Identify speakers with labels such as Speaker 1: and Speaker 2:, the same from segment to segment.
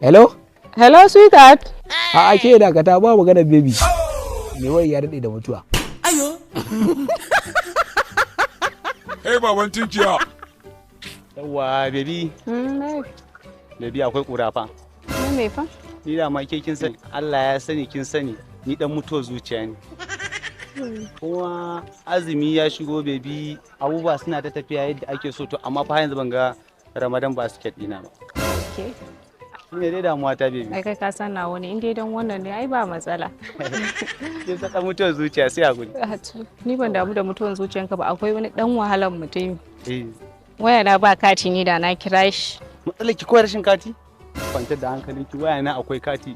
Speaker 1: Hello?
Speaker 2: Hello, sweetheart.
Speaker 1: A ake dakata ba magana baby. Me wai ya dade da mutuwa.
Speaker 3: Ayo. Hey baban tinkiya.
Speaker 4: Yawwa baby. Baby akwai kura fa.
Speaker 2: Me fa?
Speaker 4: Ni da ma ke kin sani. Allah ya sani kin sani. Ni dan mutuwar zuciya ne. Kuma azumi ya shigo baby, abubuwa suna ta tafiya yadda ake so to amma fa yanzu ban ga Ramadan basket dina ba.
Speaker 2: Okay.
Speaker 4: Shine dai damuwa ta baby.
Speaker 2: Ai kai ka san nawa ne, in dai dan wannan ne ai ba matsala.
Speaker 4: Kin saka mutuwar zuciya sai a gudu.
Speaker 2: Ni ban damu da mutuwar zuciyanka ba, akwai wani dan wahalan mutum.
Speaker 4: Eh.
Speaker 2: Waya na ba kati ni da na kira shi.
Speaker 4: Matsalar ki koyar rashin kati? Kwantar da hankalinki, waya na akwai kati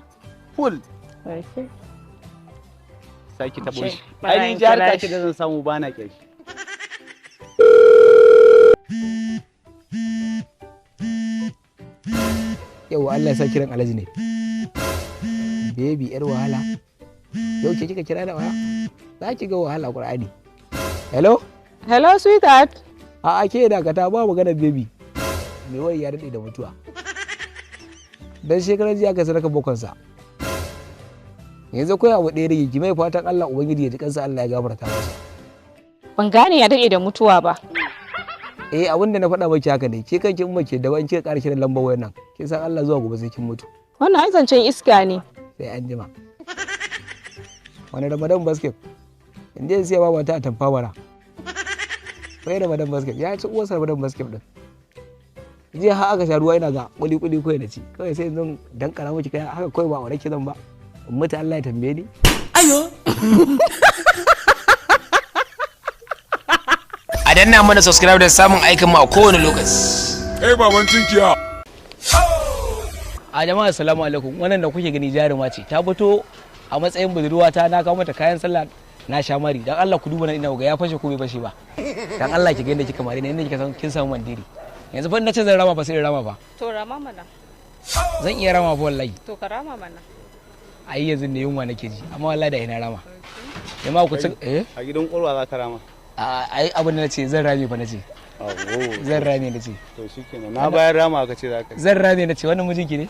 Speaker 4: full.
Speaker 2: Okay.
Speaker 4: Saki tabo shi. Ai ni jihar kaki da zan samu bana kyashi.
Speaker 1: Yau Allah ya sa kiran Alhaji ne. Baby yar wahala. Yau ke kika kira da waya? Za ki ga wahala Qur'ani. Hello?
Speaker 2: Hello, sweetheart.
Speaker 1: A ake dakata ba magana baby. Me wai ya dade da mutuwa. Dan shekaran jiya ka sadaka bakonsa. Yanzu koyi abu ɗaya rage ki mai fatan Allah ubangiji ya ji kansa Allah ya gafarta masa.
Speaker 2: Ban gane ya dade da mutuwa ba.
Speaker 1: Abin da na faɗa maki haka ne, ke kanki in mace da ban kika ƙara kiran lambar wayar nan kin san Allah zuwa gobe sai kin mutu.
Speaker 2: Wannan ai zancen iska ne.
Speaker 1: Sai an jima. Wani Ramadan basket in je siya ba mata a tamfa bara. Sai Ramadan basket ya ci uwarsa Ramadan basket din. Jiya har aka sha ruwa ina ga kuli kawai na ci. Kawai sai yanzu dan kara miki kai haka kawai ba wani zan ba. Mutu Allah ya tambaye ni.
Speaker 3: Ayo.
Speaker 5: A danna mana subscribe da samun aikin mu a kowane lokaci.
Speaker 3: Hey baban tinkiya.
Speaker 1: A jama'a assalamu alaikum, wannan da kuke gani jaruma ce ta fito a matsayin budurwa ta na kawo mata kayan sallah na sha mari dan Allah ku duba nan ina ga ya fashe ko bai fashe ba dan Allah ki ga inda kika mari ne inda kika san kin samu mandiri yanzu fa ina ce zan rama ba sai rama ba
Speaker 2: To rama mana.
Speaker 1: zan iya rama fa wallahi
Speaker 2: To ka rama mana.
Speaker 1: ai yanzu ne yunwa nake ji amma wallahi da ina rama jama'a ku ci
Speaker 4: A gidan ƙwarwa za ka rama.
Speaker 1: ai abin da nace zan rame fa nace zan rame nace
Speaker 4: To shikenan. Na bayar rama ka ce za ka.
Speaker 1: zan rame nace wannan mijinki ne